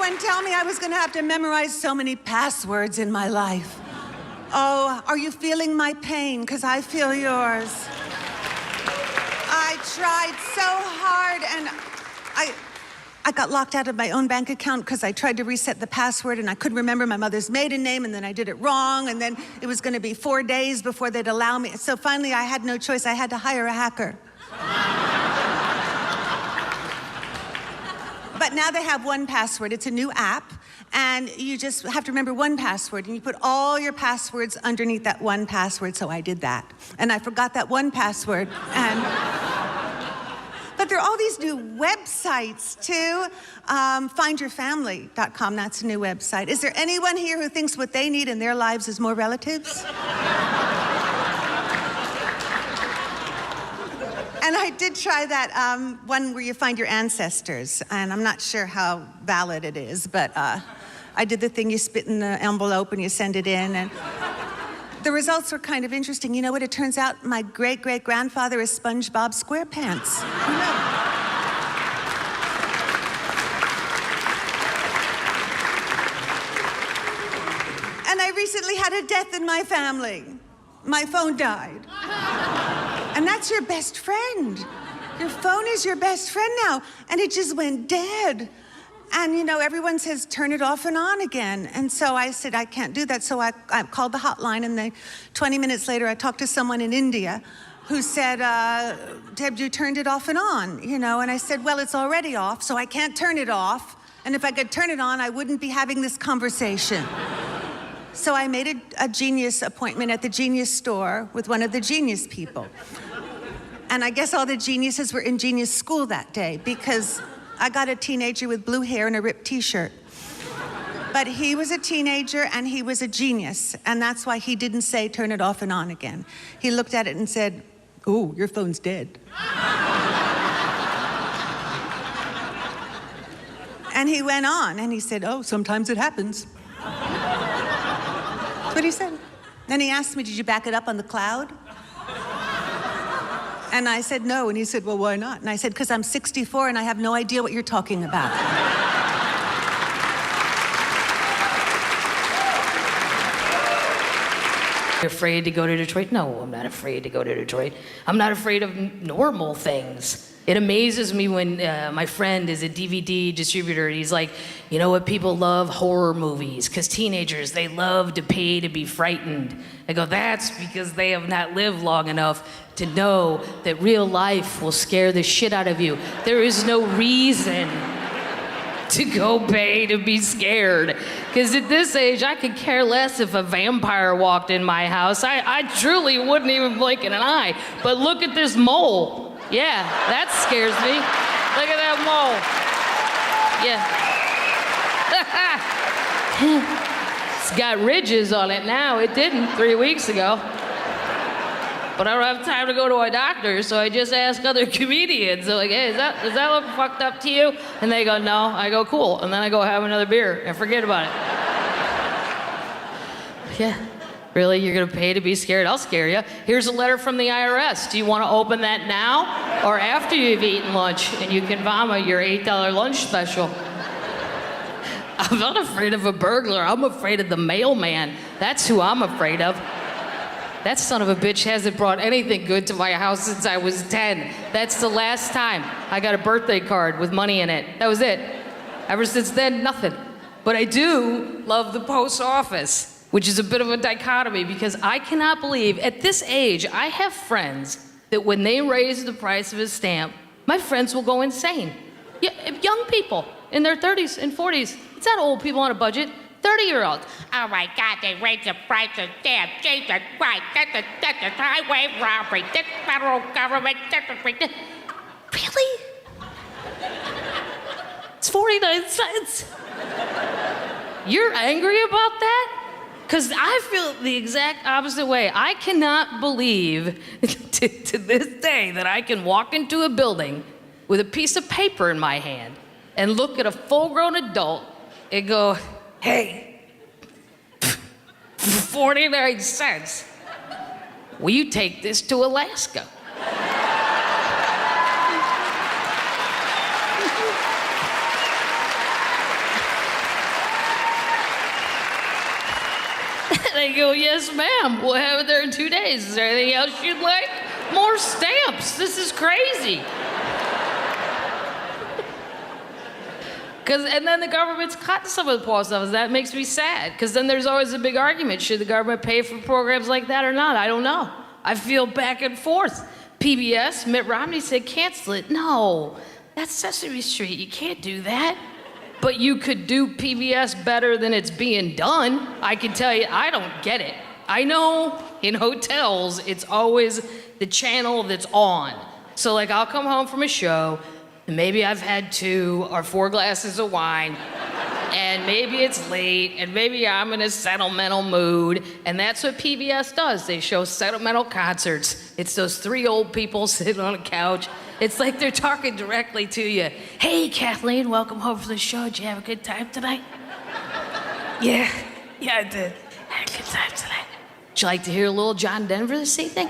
anyone tell me I was gonna have to memorize so many passwords in my life. Oh, are you feeling my pain? Because I feel yours. I tried so hard, and I got locked out of my own bank account because I tried to reset the password, and I couldn't remember my mother's maiden name, and then I did it wrong, and then it was gonna be 4 days before they'd allow me. So finally, I had no choice. I had to hire a hacker. But now they have 1Password. It's a new app, and you just have to remember 1Password, and you put all your passwords underneath that 1Password, so I did that. And I forgot that 1Password, and... But there are all these new websites, too. Findyourfamily.com, that's a new website. Is there anyone here who thinks what they need in their lives is more relatives? And I did try that one where you find your ancestors, and I'm not sure how valid it is, but I did the thing, you spit in the envelope and you send it in, and the results were kind of interesting. You know what? It turns out my great-great-grandfather is SpongeBob SquarePants. Who knew? And I recently had a death in my family. My phone died. And that's your best friend. Your phone is your best friend now. And it just went dead. And, you know, everyone says, turn it off and on again. And so I said, I can't do that. So I called the hotline, and then 20 minutes later, I talked to someone in India who said, Deb, you turned it off and on, you know? And I said, well, it's already off, so I can't turn it off. And if I could turn it on, I wouldn't be having this conversation. So I made a Genius appointment at the Genius store with one of the Genius people. And I guess all the geniuses were in Genius school that day, because I got a teenager with blue hair and a ripped t-shirt. But he was a teenager and he was a genius, and that's why he didn't say turn it off and on again. He looked at it and said, "Oh, your phone's dead." And he went on and he said, "Oh, sometimes it happens." That's what he said. Then he asked me, "Did you back it up on the cloud?" And I said, "No." And he said, "Well, why not?" And I said, "Because I'm 64 and I have no idea what you're talking about." You're afraid to go to Detroit? No, I'm not afraid to go to Detroit. I'm not afraid of normal things. It amazes me when my friend is a DVD distributor, and he's like, you know what, people love horror movies, because teenagers, they love to pay to be frightened. I go, that's because they have not lived long enough to know that real life will scare the shit out of you. There is no reason to go pay to be scared. Because at this age, I could care less if a vampire walked in my house. I truly wouldn't even blink an eye. But look at this mole. Yeah, that scares me. Look at that mole. Yeah. It's got ridges on it now. It didn't 3 weeks ago. But I don't have time to go to a doctor, so I just ask other comedians. They're like, hey, does that look fucked up to you? And they go, no. I go, cool. And then I go have another beer and forget about it. Yeah. Really? You're gonna pay to be scared? I'll scare you. Here's a letter from the IRS. Do you want to open that now or after you've eaten lunch and you can vomit your $8 lunch special? I'm not afraid of a burglar. I'm afraid of the mailman. That's who I'm afraid of. That son of a bitch hasn't brought anything good to my house since I was 10. That's the last time I got a birthday card with money in it. That was it. Ever since then, nothing. But I do love the post office, which is a bit of a dichotomy, because I cannot believe, at this age, I have friends that when they raise the price of a stamp, my friends will go insane. Young people in their 30s and 40s. It's not old people on a budget. 30-year-olds. Oh my God, they raised the price of stamp. Jesus Christ, that's a highway robbery. This federal government. Really? It's 49 cents. You're angry about that? Because I feel the exact opposite way. I cannot believe to this day that I can walk into a building with a piece of paper in my hand and look at a full-grown adult and go, hey, 49 cents. Will you take this to Alaska? And I go, yes, ma'am. We'll have it there in 2 days. Is there anything else you'd like? More stamps. This is crazy. And then the government's cutting some of the post office. That makes me sad, because then there's always a big argument. Should the government pay for programs like that or not? I don't know. I feel back and forth. PBS, Mitt Romney said cancel it. No, that's Sesame Street. You can't do that. But you could do PBS better than it's being done. I can tell you, I don't get it. I know in hotels, it's always the channel that's on. So like I'll come home from a show, and maybe I've had 2 or 4 glasses of wine, and maybe it's late, and maybe I'm in a sentimental mood, and that's what PBS does. They show sentimental concerts. It's those 3 old people sitting on a couch. It's like they're talking directly to you. Hey, Kathleen, welcome home from the show. Did you have a good time tonight? Yeah, I did. Had a good time tonight. Would you like to hear a little John Denver this evening?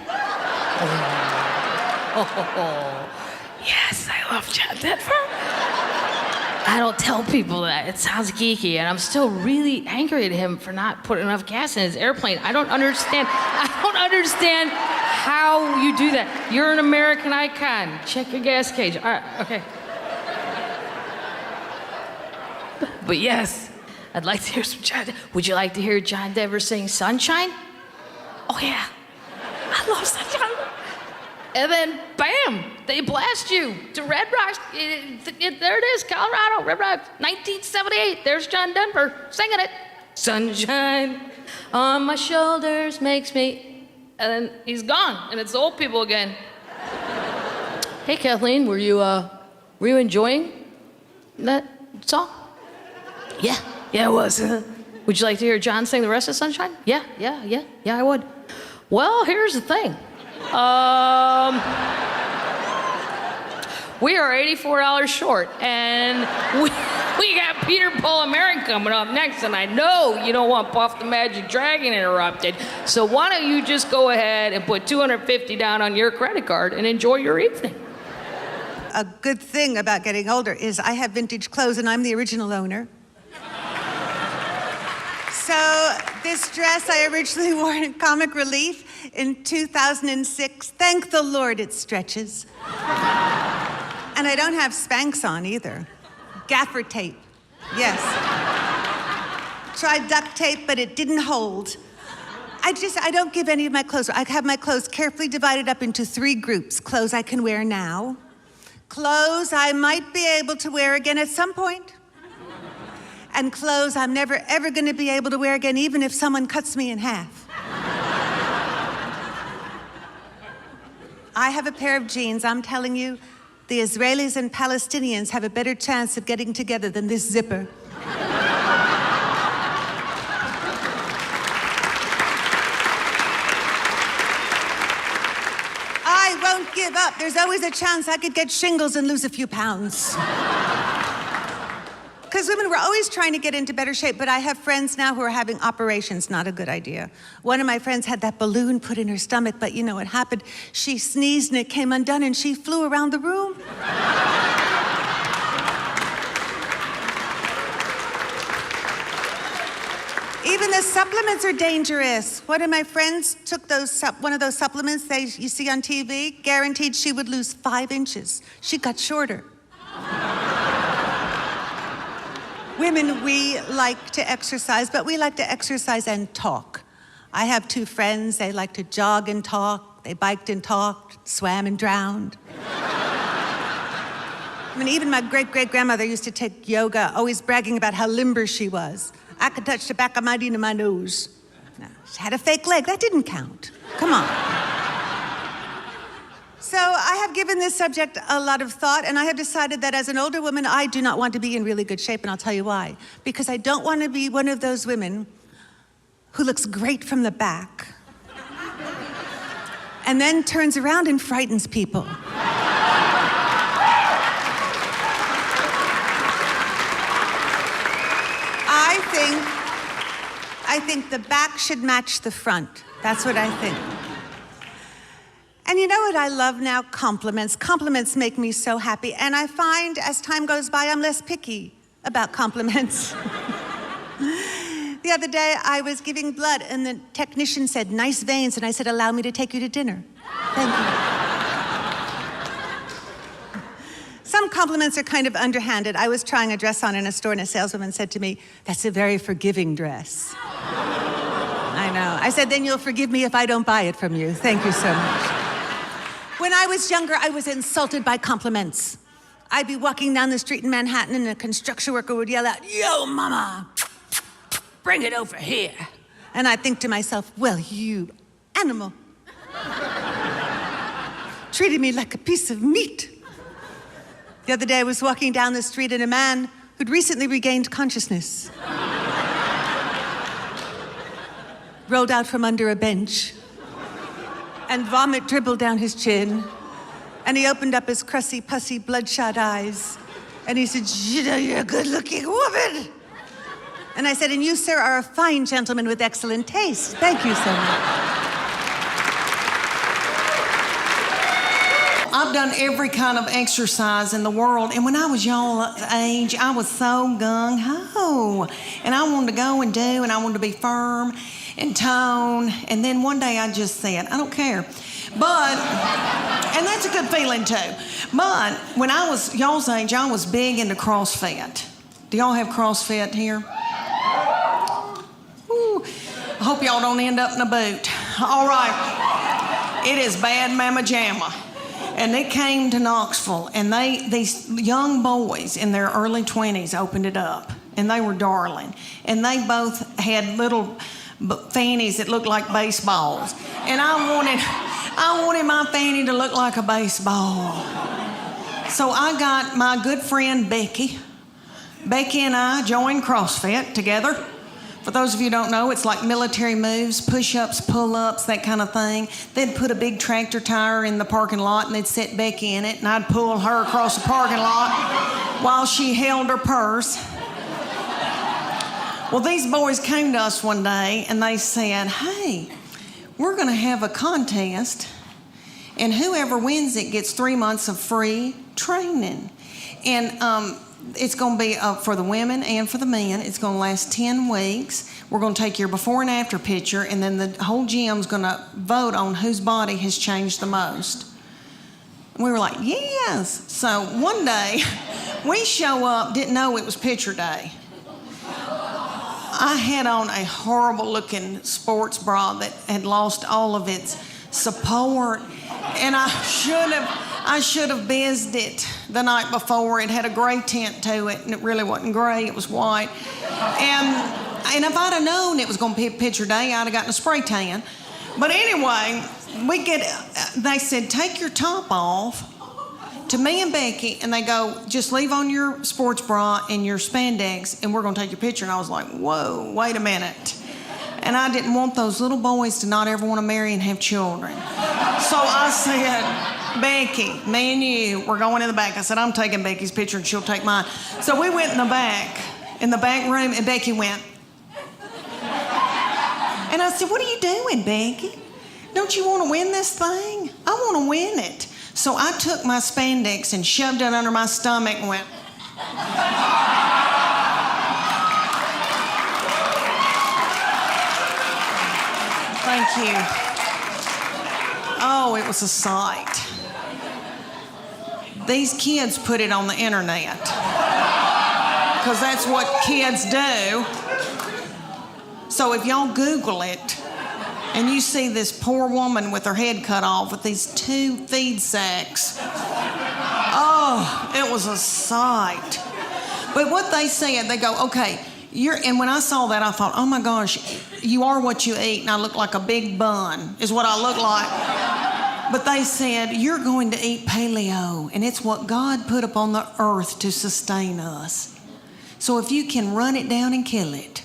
Yes, I love John Denver. I don't tell people that. It sounds geeky, and I'm still really angry at him for not putting enough gas in his airplane. I don't understand how you do that. You're an American icon. Check your gas gauge. All right, okay. But yes, I'd like to hear some John Denver. Would you like to hear John Denver sing Sunshine? Oh, yeah. I love Sunshine. And then, bam, they blast you to Red Rocks. There it is, Colorado, Red Rocks, 1978. There's John Denver singing it. Sunshine on my shoulders makes me... And then he's gone, and it's the old people again. Hey, Kathleen, were you enjoying that song? Yeah, I was. Would you like to hear John sing the rest of Sunshine? Yeah, I would. Well, here's the thing. We are $84 short, and we got Peter, Paul, and Mary coming up next, and I know you don't want Puff the Magic Dragon interrupted, so why don't you just go ahead and put $250 down on your credit card and enjoy your evening. A good thing about getting older is I have vintage clothes, and I'm the original owner. So this dress I originally wore in Comic Relief in 2006. Thank the Lord it stretches. And I don't have Spanx on either. Gaffer tape, yes. Tried duct tape, but it didn't hold. I don't give any of my clothes. I have my clothes carefully divided up into 3 groups. Clothes I can wear now. Clothes I might be able to wear again at some point. And clothes I'm never, ever gonna be able to wear again, even if someone cuts me in half. I have a pair of jeans, I'm telling you, the Israelis and Palestinians have a better chance of getting together than this zipper. I won't give up. There's always a chance I could get shingles and lose a few pounds. Because women were always trying to get into better shape, but I have friends now who are having operations. Not a good idea. One of my friends had that balloon put in her stomach, but you know what happened? She sneezed and it came undone and she flew around the room. Even the supplements are dangerous. One of my friends took one of those supplements you see on TV, guaranteed she would lose 5 inches. She got shorter. Women, we like to exercise, but we like to exercise and talk. I have 2 friends, they like to jog and talk, they biked and talked, swam and drowned. I mean, even my great-great-grandmother used to take yoga, always bragging about how limber she was. I could touch the back of my knee to my nose. No, she had a fake leg, that didn't count. Come on. So I have given this subject a lot of thought, and I have decided that as an older woman, I do not want to be in really good shape, and I'll tell you why. Because I don't want to be one of those women who looks great from the back and then turns around and frightens people. I think the back should match the front. That's what I think. And you know what I love now? Compliments. Compliments make me so happy. And I find as time goes by, I'm less picky about compliments. The The other day, I was giving blood, and the technician said, nice veins, and I said, allow me to take you to dinner. Thank you. Some compliments are kind of underhanded. I was trying a dress on in a store, and a saleswoman said to me, that's a very forgiving dress. I know. I said, then you'll forgive me if I don't buy it from you. Thank you so much. When I was younger, I was insulted by compliments. I'd be walking down the street in Manhattan, and a construction worker would yell out, yo, mama, bring it over here. And I'd think to myself, well, you animal. Treated me like a piece of meat. The other day, I was walking down the street, and a man who'd recently regained consciousness rolled out from under a bench, and vomit dribbled down his chin, and he opened up his crusty, pussy, bloodshot eyes, and he said, you know, you're a good-looking woman. And I said, and you, sir, are a fine gentleman with excellent taste. Thank you so much. I've done every kind of exercise in the world, and when I was y'all's age, I was so gung-ho. And I wanted to go and do, and I wanted to be firm and tone, and then one day I just said, I don't care. But, and that's a good feeling too. But when I was y'all's age, I was big into CrossFit. Do y'all have CrossFit here? Ooh, I hope y'all don't end up in a boot. All right. It is bad mamma jamma. And it came to Knoxville, and these young boys in their early 20s opened it up, and they were darling. And they both had little fannies that looked like baseballs. And I wanted my fanny to look like a baseball. So I got my good friend Becky. Becky and I joined CrossFit together. For those of you who don't know, it's like military moves, push-ups, pull-ups, that kind of thing. They'd put a big tractor tire in the parking lot, and they'd set Becky in it, and I'd pull her across the parking lot while she held her purse. Well, these boys came to us one day, and they said, hey, we're going to have a contest, and whoever wins it gets 3 months of free training. And it's going to be for the women and for the men. It's going to last 10 weeks. We're going to take your before and after picture, and then the whole gym's going to vote on whose body has changed the most. And we were like, yes. So one day, we show up, didn't know it was picture day. I had on a horrible-looking sports bra that had lost all of its support, and I should have bizzed it the night before. It had a gray tint to it, and it really wasn't gray, it was white. And if I'd have known it was going to be picture day, I'd have gotten a spray tan. But anyway, they said, take your top off to me and Becky, and they go, just leave on your sports bra and your spandex, and we're going to take your picture. And I was like, whoa, wait a minute. And I didn't want those little boys to not ever want to marry and have children. So I said, Becky, me and you, we're going in the back. I said, I'm taking Becky's picture and she'll take mine. So we went in the back room, and Becky went. And I said, what are you doing, Becky? Don't you want to win this thing? I want to win it. So I took my spandex and shoved it under my stomach and went. Thank you. Oh, it was a sight. These kids put it on the internet because that's what kids do. So if y'all Google it and you see this poor woman with her head cut off with these 2 feed sacks, oh, it was a sight. But what they said, they go, okay, and when I saw that, I thought, oh my gosh, you are what you eat, and I look like a big bun, is what I look like. But they said, you're going to eat paleo, and it's what God put upon the earth to sustain us. So if you can run it down and kill it,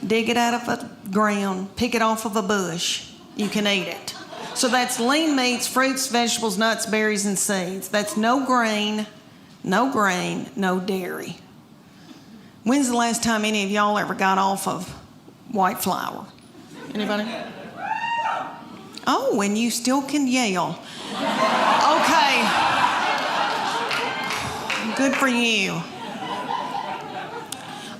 dig it out of the ground, pick it off of a bush, you can eat it. So that's lean meats, fruits, vegetables, nuts, berries, and seeds. That's no grain, no dairy. When's the last time any of y'all ever got off of white flour? Anybody? Oh, and you still can yell. Okay. Good for you.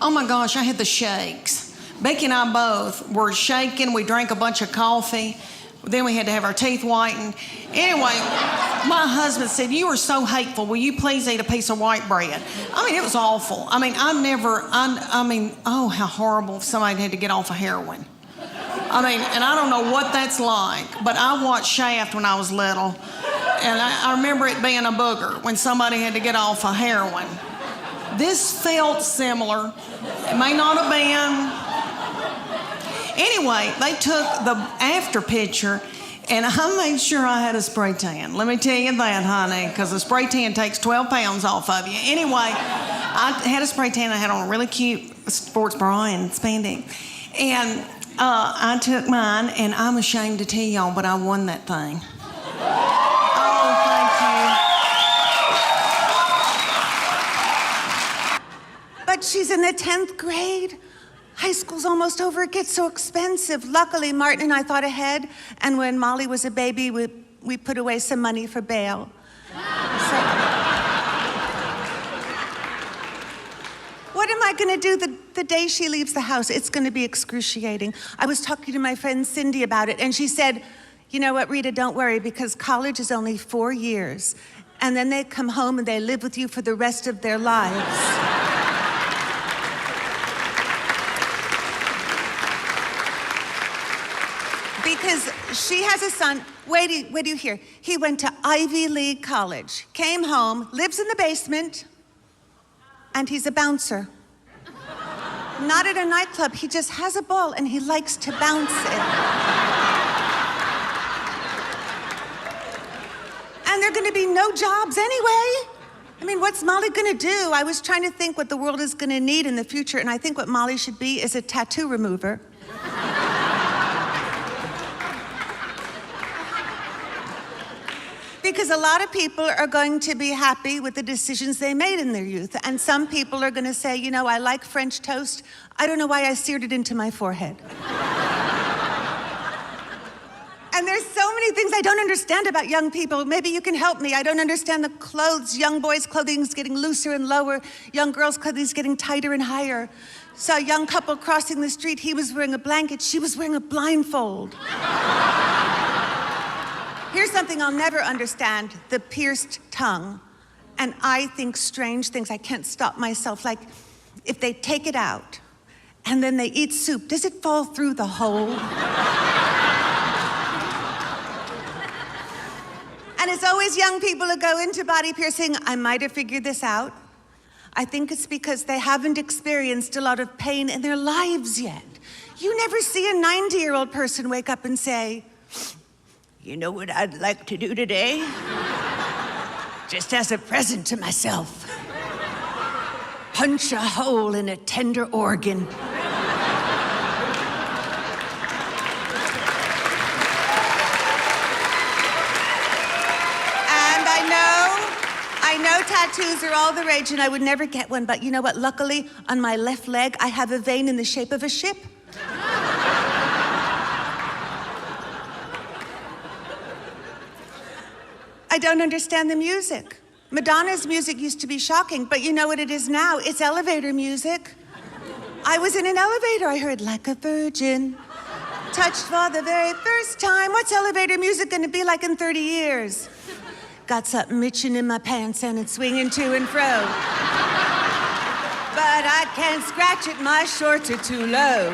Oh my gosh, I had the shakes. Becky and I both were shaking. We drank a bunch of coffee. Then we had to have our teeth whitened. Anyway, my husband said, "You are so hateful. Will you please eat a piece of white bread?" I mean, it was awful. I mean, oh, how horrible if somebody had to get off of heroin. I mean, and I don't know what that's like, but I watched Shaft when I was little, and I remember it being a booger when somebody had to get off of heroin. This felt similar. It may not have been. Anyway, they took the after picture, and I made sure I had a spray tan. Let me tell you that, honey, because a spray tan takes 12 pounds off of you. Anyway, I had a spray tan. I had on a really cute sports bra and spandex. And I took mine, and I'm ashamed to tell y'all, but I won that thing. Oh, thank you. But she's in the 10th grade. High school's almost over. It gets so expensive. Luckily, Martin and I thought ahead, and when Molly was a baby, we put away some money for bail. What am I going to do the day she leaves the house? It's going to be excruciating. I was talking to my friend Cindy about it, and she said, "You know what, Rita, don't worry, because college is only 4 years, and then they come home and they live with you for the rest of their lives." Because she has a son, wait do you hear? He went to Ivy League college, came home, lives in the basement, and he's a bouncer. Not at a nightclub, he just has a ball and he likes to bounce it. And there are gonna be no jobs anyway. I mean, what's Molly gonna do? I was trying to think what the world is gonna need in the future, and I think what Molly should be is a tattoo remover. Because a lot of people are going to be happy with the decisions they made in their youth. And some people are going to say, you know, I like French toast. I don't know why I seared it into my forehead. And there's so many things I don't understand about young people. Maybe you can help me. I don't understand the clothes. Young boys' clothing is getting looser and lower. Young girls' clothing is getting tighter and higher. Saw a young couple crossing the street. He was wearing a blanket. She was wearing a blindfold. Here's something I'll never understand, the pierced tongue. And I think strange things. I can't stop myself. Like, if they take it out and then they eat soup, does it fall through the hole? And it's always young people who go into body piercing. I might have figured this out. I think it's because they haven't experienced a lot of pain in their lives yet. You never see a 90-year-old person wake up and say, "You know what I'd like to do today? Just as a present to myself. Punch a hole in a tender organ." And I know tattoos are all the rage, and I would never get one, but you know what? Luckily, on my left leg, I have a vein in the shape of a ship. I don't understand the music. Madonna's music used to be shocking, but you know what it is now? It's elevator music. I was in an elevator, I heard "Like a Virgin, touched for the very first time." What's elevator music gonna be like in 30 years? Got something itching in my pants and it's swinging to and fro. But I can't scratch it, my shorts are too low.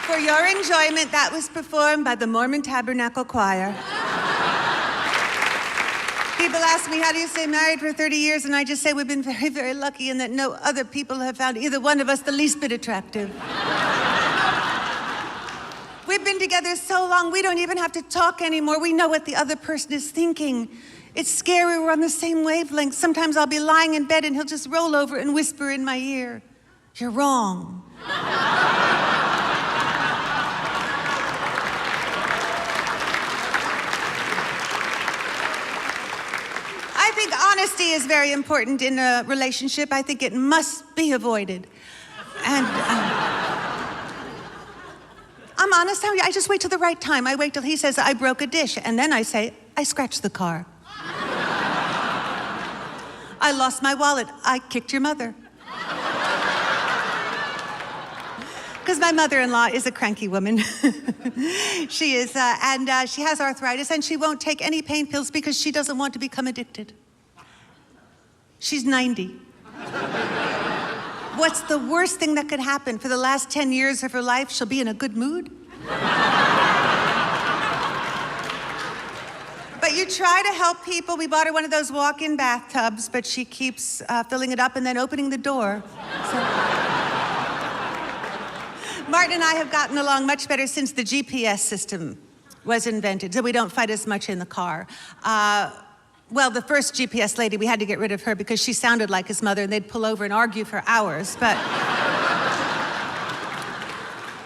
For your enjoyment, that was performed by the Mormon Tabernacle Choir. People ask me, how do you stay married for 30 years? And I just say we've been very, very lucky and that no other people have found either one of us the least bit attractive. We've been together so long, we don't even have to talk anymore. We know what the other person is thinking. It's scary, we're on the same wavelength. Sometimes I'll be lying in bed and he'll just roll over and whisper in my ear, "You're wrong." I think honesty is very important in a relationship. I think it must be avoided. And I'm I'm honest. I just wait till the right time. I wait till he says, I broke a dish. And then I say, I scratched the car. I lost my wallet. I kicked your mother. Because my mother-in-law is a cranky woman. She is, and she has arthritis, and she won't take any pain pills because she doesn't want to become addicted. She's 90. What's the worst thing that could happen? For the last 10 years of her life, she'll be in a good mood. But you try to help people. We bought her one of those walk-in bathtubs, but she keeps filling it up and then opening the door. Martin and I have gotten along much better since the GPS system was invented, so we don't fight as much in the car. Well, the first GPS lady, we had to get rid of her because she sounded like his mother, and they'd pull over and argue for hours, but...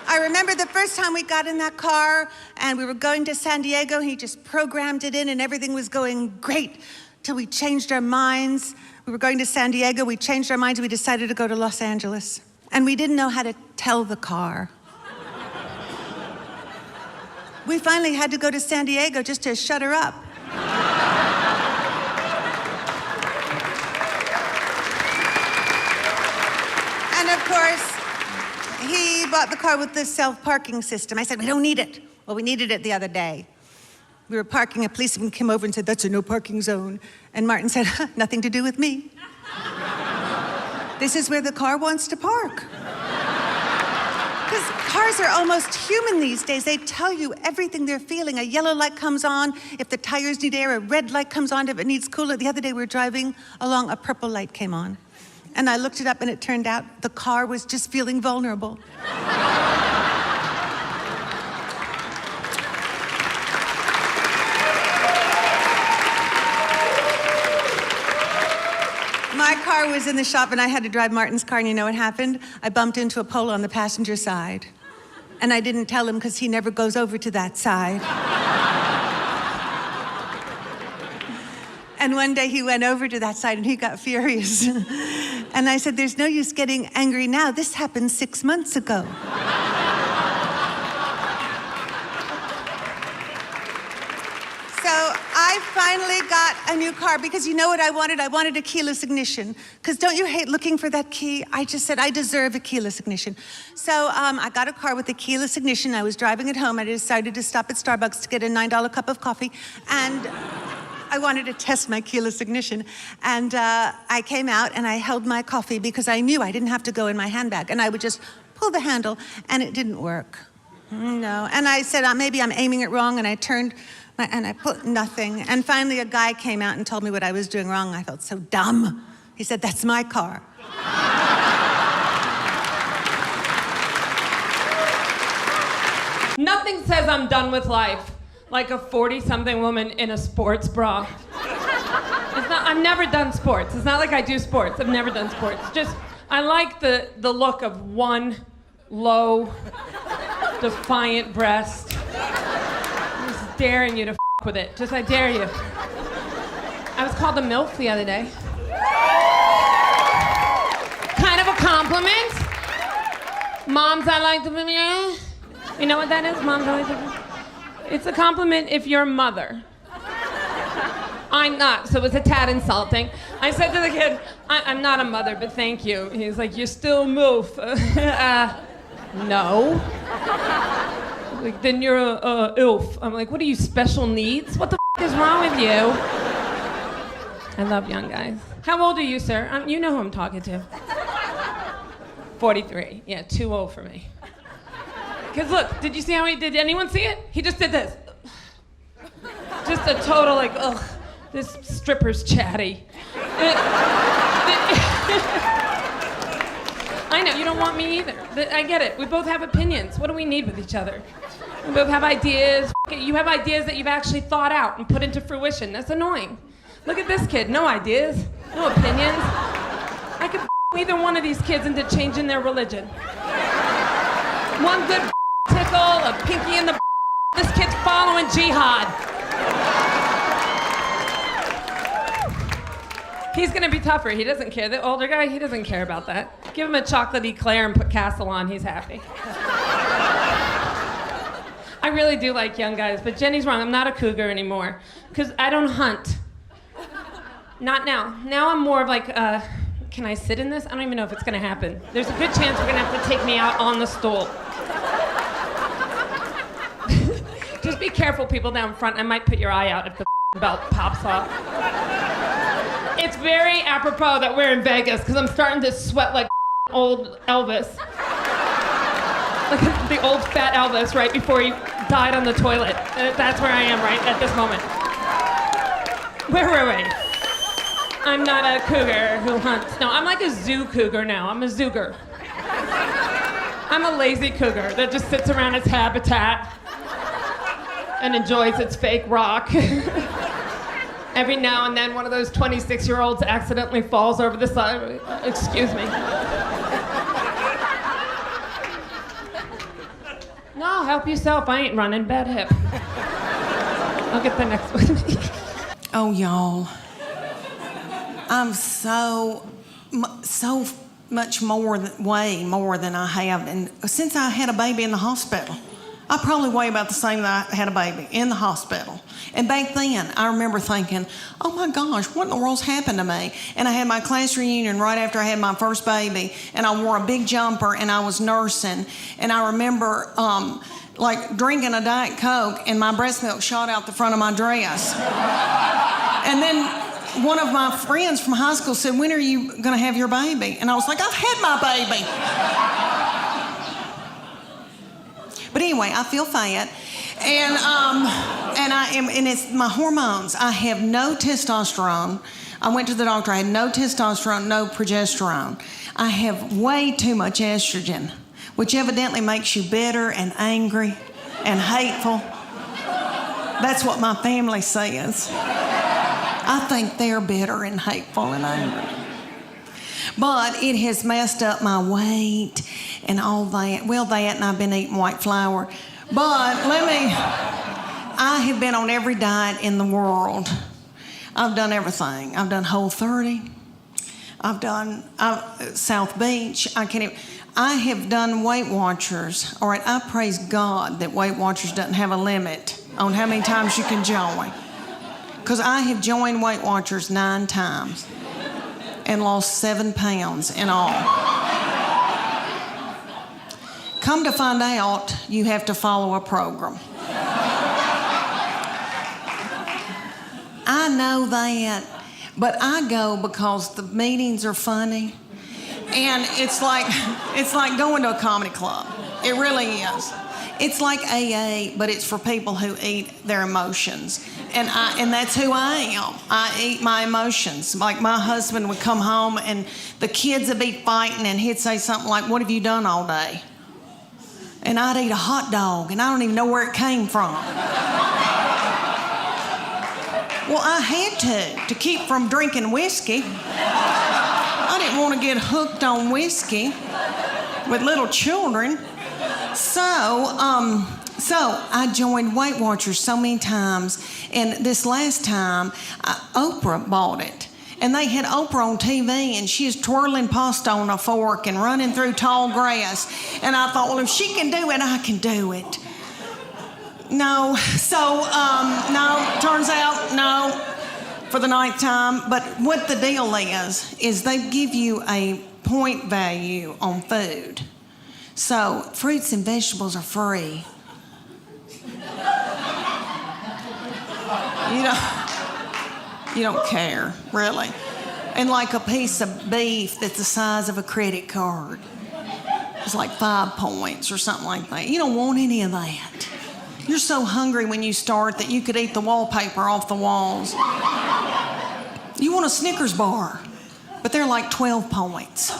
I remember the first time we got in that car, and we were going to San Diego, he just programmed it in, and everything was going great, till we changed our minds. We were going to San Diego, we changed our minds, and we decided to go to Los Angeles. And we didn't know how to tell the car. We finally had to go to San Diego just to shut her up. And of course, he bought the car with the self-parking system. I said, we don't need it. Well, we needed it the other day. We were parking, a policeman came over and said, that's a no parking zone. And Martin said, nothing to do with me. This is where the car wants to park. Because cars are almost human these days. They tell you everything they're feeling. A yellow light comes on if the tires need air. A red light comes on if it needs cooler. The other day we were driving along, a purple light came on. And I looked it up and it turned out the car was just feeling vulnerable. My car was in the shop and I had to drive Martin's car, and you know what happened? I bumped into a pole on the passenger side. And I didn't tell him because he never goes over to that side. And one day he went over to that side and he got furious. And I said, there's no use getting angry now. This happened 6 months ago. So I finally got a new car because you know what I wanted? I wanted a keyless ignition. Because don't you hate looking for that key? I just said, I deserve a keyless ignition. So I got a car with a keyless ignition. I was driving it home. I decided to stop at Starbucks to get a $9 cup of coffee. And I wanted to test my keyless ignition. And I came out and I held my coffee because I knew I didn't have to go in my handbag. And I would just pull the handle and it didn't work. No. And I said, maybe I'm aiming it wrong. And I turned and I put nothing. And finally a guy came out and told me what I was doing wrong. I felt so dumb. He said, that's my car. Nothing says I'm done with life like a 40-something woman in a sports bra. I've never done sports. It's not like I do sports. I've never done sports. Just, I like the look of one low, defiant breast. I'm just daring you to with it. Just, I dare you. I was called a MILF the other day. Kind of a compliment. Moms, I like to be, you know what that is? Moms, I like to be. It's a compliment if you're a mother. I'm not, so it was a tad insulting. I said to the kid, I'm not a mother, but thank you. He's like, you're still MILF. No. Like, then you're a ILF. I'm like, what are you, special needs? What the is wrong with you? I love young guys. How old are you, sir? You know who I'm talking to. 43. Yeah, too old for me. Because look, did you see how did anyone see it? He just did this. Just a total like, ugh, this stripper's chatty. I know, you don't want me either. I get it. We both have opinions. What do we need with each other? We both have ideas. You have ideas that you've actually thought out and put into fruition. That's annoying. Look at this kid. No ideas. No opinions. I could either one of these kids into changing their religion. One good tickle, a pinky in the this kid's following jihad. He's gonna be tougher. He doesn't care. The older guy, he doesn't care about that. Give him a chocolate eclair and put Castle on. He's happy. I really do like young guys, but Jenny's wrong. I'm not a cougar anymore because I don't hunt. Not now. Now I'm more of like, can I sit in this? I don't even know if it's gonna happen. There's a good chance we're gonna have to take me out on the stool. Just be careful, people down front. I might put your eye out if the belt pops off. It's very apropos that we're in Vegas because I'm starting to sweat like old Elvis. Like the old fat Elvis right before he died on the toilet. That's where I am right at this moment. Where were we? I'm not a cougar who hunts. No, I'm like a zoo cougar now. I'm a zooger. I'm a lazy cougar that just sits around its habitat and enjoys its fake rock. Every now and then one of those 26-year-olds accidentally falls over the side. Excuse me. No, help yourself. I ain't running. Bad hip. I'll get the next one. Oh, y'all. I'm so much more, way more than I have. And since I had a baby in the hospital, I probably weigh about the same that I had a baby in the hospital. And back then, I remember thinking, oh my gosh, what in the world's happened to me? And I had my class reunion right after I had my first baby, and I wore a big jumper, and I was nursing. And I remember like drinking a Diet Coke, and my breast milk shot out the front of my dress. And then one of my friends from high school said, when are you going to have your baby? And I was like, I've had my baby. But anyway, I feel fat, and I am, and it's my hormones. I have no testosterone. I went to the doctor. I had no testosterone, no progesterone. I have way too much estrogen, which evidently makes you bitter and angry and hateful. That's what my family says. I think they're bitter and hateful and angry. But it has messed up my weight and all that. Well, that, and I've been eating white flour. But I have been on every diet in the world. I've done everything. I've done Whole30. I've done South Beach. I have done Weight Watchers. All right, I praise God that Weight Watchers doesn't have a limit on how many times you can join. Because I have joined Weight Watchers 9 times. And lost 7 pounds in all. Come to find out, you have to follow a program. I know that, but I go because the meetings are funny, and it's like going to a comedy club. It really is. It's like AA, but it's for people who eat their emotions. And that's who I am. I eat my emotions. Like my husband would come home and the kids would be fighting and he'd say something like, what have you done all day? And I'd eat a hot dog and I don't even know where it came from. Well, I had to keep from drinking whiskey. I didn't want to get hooked on whiskey with little children. So I joined Weight Watchers so many times, and this last time, Oprah bought it. And they had Oprah on TV, and she was twirling pasta on a fork and running through tall grass. And I thought, well, if she can do it, I can do it. No, no, turns out, no, for the 9th time. But what the deal is they give you a point value on food. So fruits and vegetables are free. You don't care, really. And like a piece of beef that's the size of a credit card. It's like 5 points or something like that. You don't want any of that. You're so hungry when you start that you could eat the wallpaper off the walls. You want a Snickers bar, but they're like 12 points.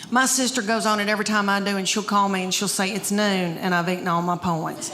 My sister goes on it every time I do, and she'll call me and she'll say, it's noon, and I've eaten all my points.